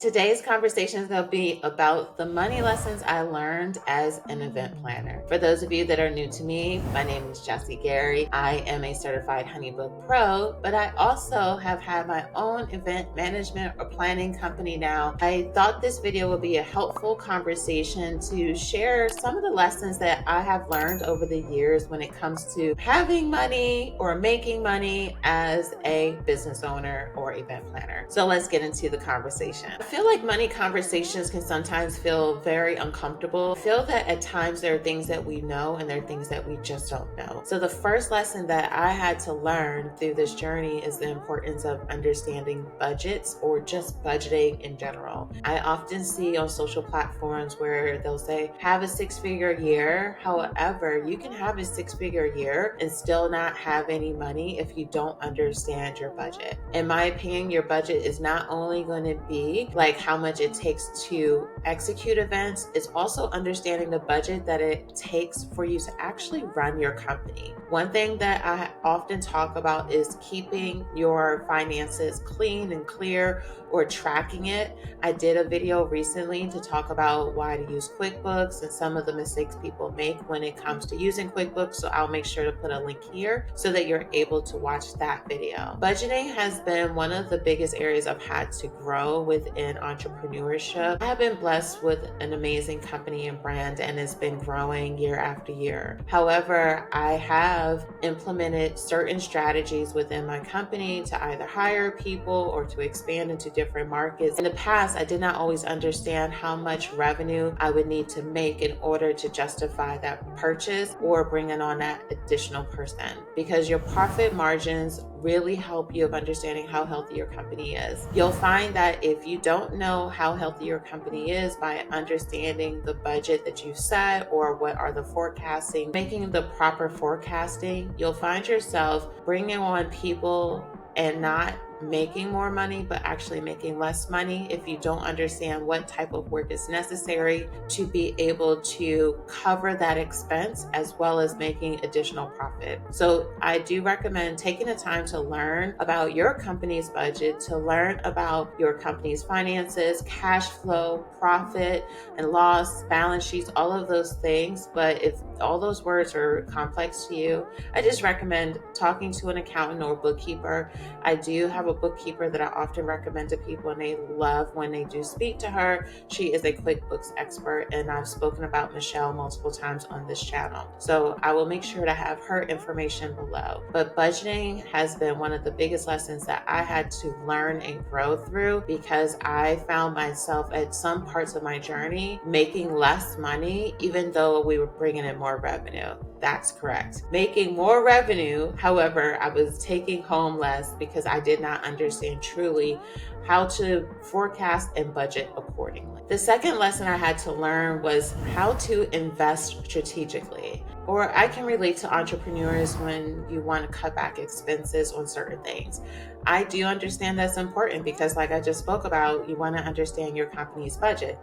Today's conversation is going to be about the money lessons I learned as an event planner. For those of you that are new to me, my name is Jessie Gary. I am a certified HoneyBook Pro, but I also have had my own event management or planning company now. I thought this video would be a helpful conversation to share some of the lessons that I have learned over the years when it comes to having money or making money as a business owner or event planner. So let's get into the conversation. I feel like money conversations can sometimes feel very uncomfortable. I feel that at times there are things that we know and there are things that we just don't know. So the first lesson that I had to learn through this journey is the importance of understanding budgets or just budgeting in general. I often see on social platforms where they'll say, have a six-figure year. However, you can have a six-figure year and still not have any money if you don't understand your budget. In my opinion, your budget is not only going to be like how much it takes to execute events, it's also understanding the budget that it takes for you to actually run your company. One thing that I often talk about is keeping your finances clean and clear or tracking it. I did a video recently to talk about why to use QuickBooks and some of the mistakes people make when it comes to using QuickBooks. So I'll make sure to put a link here so that you're able to watch that video. Budgeting has been one of the biggest areas I've had to grow within entrepreneurship. I have been blessed with an amazing company and brand, and it's been growing year after year. However, I have implemented certain strategies within my company to either hire people or to expand into different markets. In the past, I did not always understand how much revenue I would need to make in order to justify that purchase or bringing on that additional person, because your profit margins really help you of understanding how healthy your company is. You'll find that if you don't know how healthy your company is by understanding the budget that you set or what are the forecasting, making the proper forecasting, you'll find yourself bringing on people and not making more money, but actually making less money if you don't understand what type of work is necessary to be able to cover that expense as well as making additional profit. So I do recommend taking the time to learn about your company's budget, to learn about your company's finances, cash flow, profit and loss, balance sheets, all of those things. But if all those words are complex to you, I just recommend talking to an accountant or bookkeeper. I do have a bookkeeper that I often recommend to people, and they love when they do speak to her. She is a QuickBooks expert, and I've spoken about Michelle multiple times on this channel. So I will make sure to have her information below. But budgeting has been one of the biggest lessons that I had to learn and grow through, because I found myself at some parts of my journey making less money, even though we were bringing in more revenue. That's correct. Making more revenue. However, I was taking home less because I did not understand truly how to forecast and budget accordingly. The second lesson I had to learn was how to invest strategically. Or I can relate to entrepreneurs when you want to cut back expenses on certain things. I do understand that's important because, like I just spoke about, you want to understand your company's budget.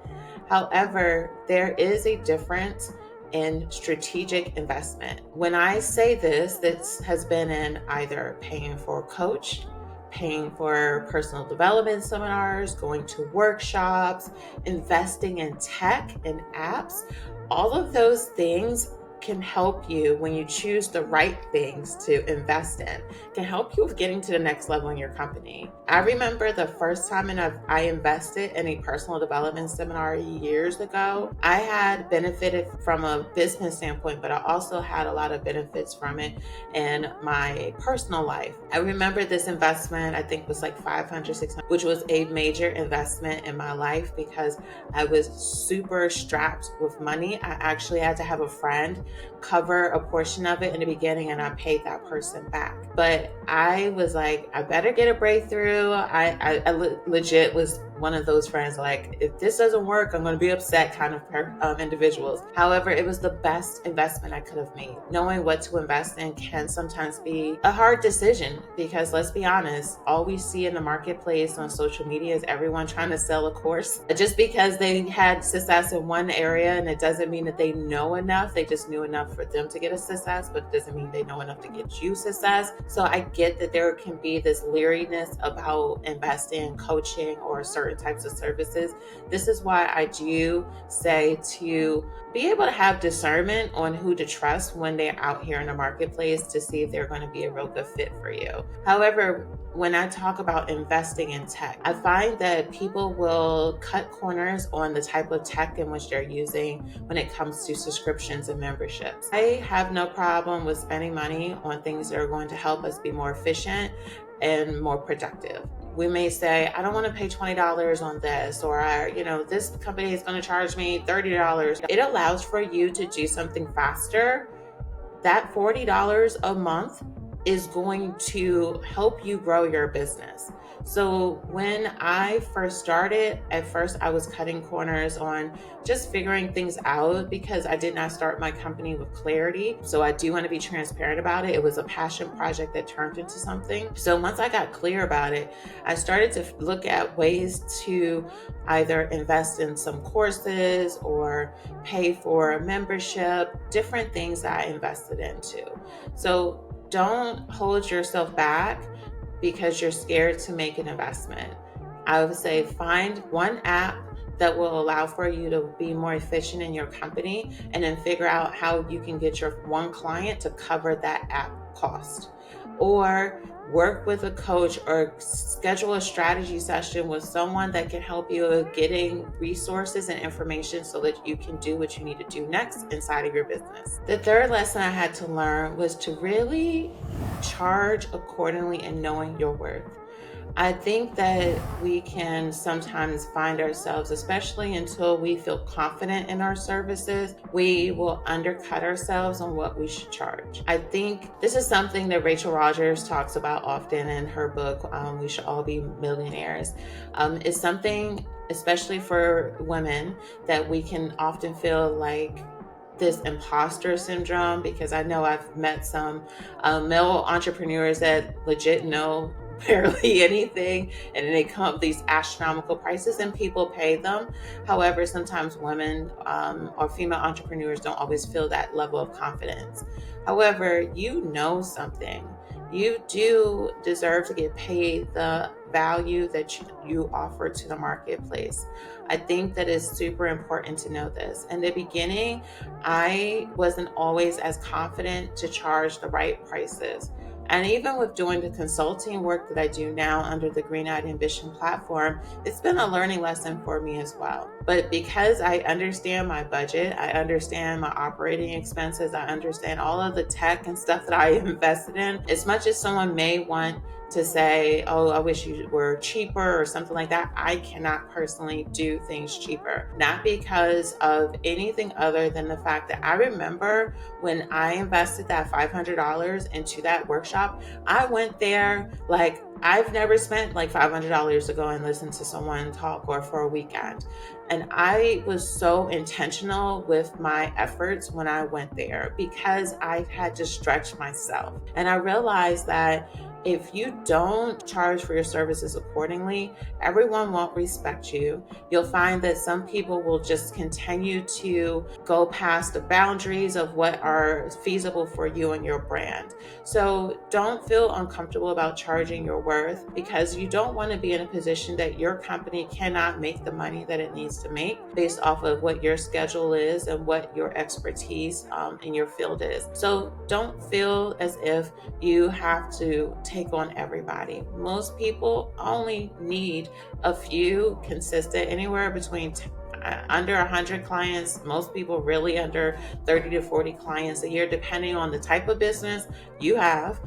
However, there is a difference in strategic investment. When I say this has been in either paying for a coach, paying for personal development seminars, going to workshops, investing in tech and apps. All of those things can help you when you choose the right things to invest in, can help you with getting to the next level in your company. I remember the first time I invested in a personal development seminar years ago. I had benefited from a business standpoint, but I also had a lot of benefits from it in my personal life. I remember this investment, I think was like $500, $600, which was a major investment in my life because I was super strapped with money. I actually had to have a friend cover a portion of it in the beginning, and I paid that person back. But I was like, I better get a breakthrough. I legit was one of those friends, like, if this doesn't work, I'm going to be upset kind of individuals. However, it was the best investment I could have made. Knowing what to invest in can sometimes be a hard decision because, let's be honest, all we see in the marketplace on social media is everyone trying to sell a course. Just because they had success in one area, and it doesn't mean that they know enough. They just knew enough for them to get a success, but it doesn't mean they know enough to get you success. So I get that there can be this leeriness about investing in coaching or certain certain types of services. This is why I do say to be able to have discernment on who to trust when they're out here in the marketplace to see if they're going to be a real good fit for you. However, when I talk about investing in tech, I find that people will cut corners on the type of tech in which they're using when it comes to subscriptions and memberships. I have no problem with spending money on things that are going to help us be more efficient and more productive. We may say, I don't want to pay $20 on this, or this company is going to charge me $30. It allows for you to do something faster. That $40 a month is going to help you grow your business. So when I first started, at first I was cutting corners on just figuring things out because I did not start my company with clarity. So I do want to be transparent about it. It was a passion project that turned into something. So once I got clear about it, I started to look at ways to either invest in some courses or pay for a membership, different things that I invested into. So don't hold yourself back because you're scared to make an investment. I would say find one app that will allow for you to be more efficient in your company, and then figure out how you can get your one client to cover that app cost. Or work with a coach or schedule a strategy session with someone that can help you with getting resources and information so that you can do what you need to do next inside of your business. The third lesson I had to learn was to really charge accordingly and knowing your worth. I think that we can sometimes find ourselves, especially until we feel confident in our services, we will undercut ourselves on what we should charge. I think this is something that Rachel Rogers talks about often in her book, We Should All Be Millionaires. It's something, especially for women, that we can often feel like this imposter syndrome, because I know I've met some male entrepreneurs that legit know barely anything, and then they come up with these astronomical prices and people pay them. However, sometimes women or female entrepreneurs don't always feel that level of confidence. However, you know something. You do deserve to get paid the value that you offer to the marketplace. I think that it's super important to know this. In the beginning, I wasn't always as confident to charge the right prices. And even with doing the consulting work that I do now under the Greeneyedambition platform, it's been a learning lesson for me as well. But because I understand my budget, I understand my operating expenses, I understand all of the tech and stuff that I invested in, as much as someone may want to say, oh, I wish you were cheaper or something like that, I cannot personally do things cheaper. Not because of anything other than the fact that I remember when I invested that $500 into that workshop, I went there like I've never spent like $500 to go and listen to someone talk or for a weekend. And I was so intentional with my efforts when I went there because I had to stretch myself. And I realized that if you don't charge for your services accordingly, everyone won't respect you. You'll find that some people will just continue to go past the boundaries of what are feasible for you and your brand. So don't feel uncomfortable about charging your worth, because you don't want to be in a position that your company cannot make the money that it needs to make based off of what your schedule is and what your expertise in your field is. So don't feel as if you have to take on everybody. Most people only need a few consistent, anywhere between under 100 clients, most people really under 30 to 40 clients a year, depending on the type of business you have,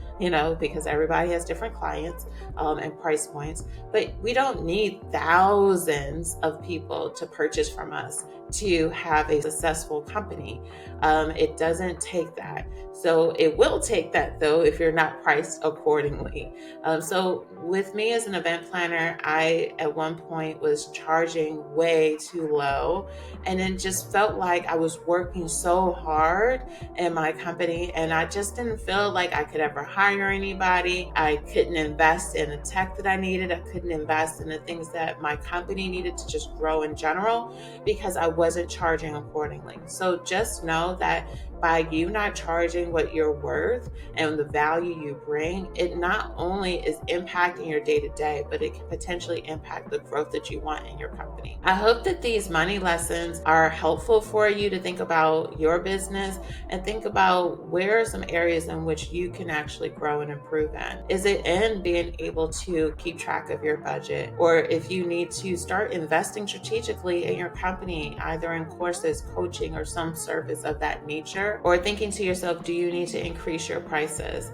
because everybody has different clients and price points. But we don't need thousands of people to purchase from us to have a successful company. It doesn't take that. So it will take that though if you're not priced accordingly. So with me as an event planner, I at one point was charging way too low low, and it just felt like I was working so hard in my company, and I just didn't feel like I could ever hire anybody. I couldn't invest in the tech that I needed. I couldn't invest in the things that my company needed to just grow in general because I wasn't charging accordingly. So just know that by you not charging what you're worth and the value you bring, it not only is impacting your day to day, but it can potentially impact the growth that you want in your company. I hope that these money lessons are helpful for you to think about your business and think about where are some areas in which you can actually grow and improve in. Is it in being able to keep track of your budget? Or if you need to start investing strategically in your company, either in courses, coaching, or some service of that nature, or thinking to yourself, do you need to increase your prices?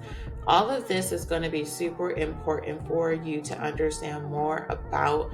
All of this is going to be super important for you to understand more about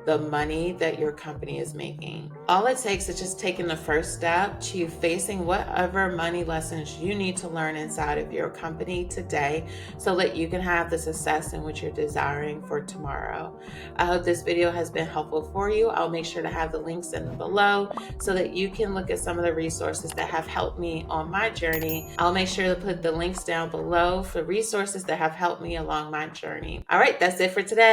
the money that your company is making. All it takes is just taking the first step to facing whatever money lessons you need to learn inside of your company today so that you can have the success in which you're desiring for tomorrow. I hope this video has been helpful for you. I'll make sure to have the links in below so that you can look at some of the resources that have helped me on my journey. I'll make sure to put the links down below for resources that have helped me along my journey. All right, that's it for today.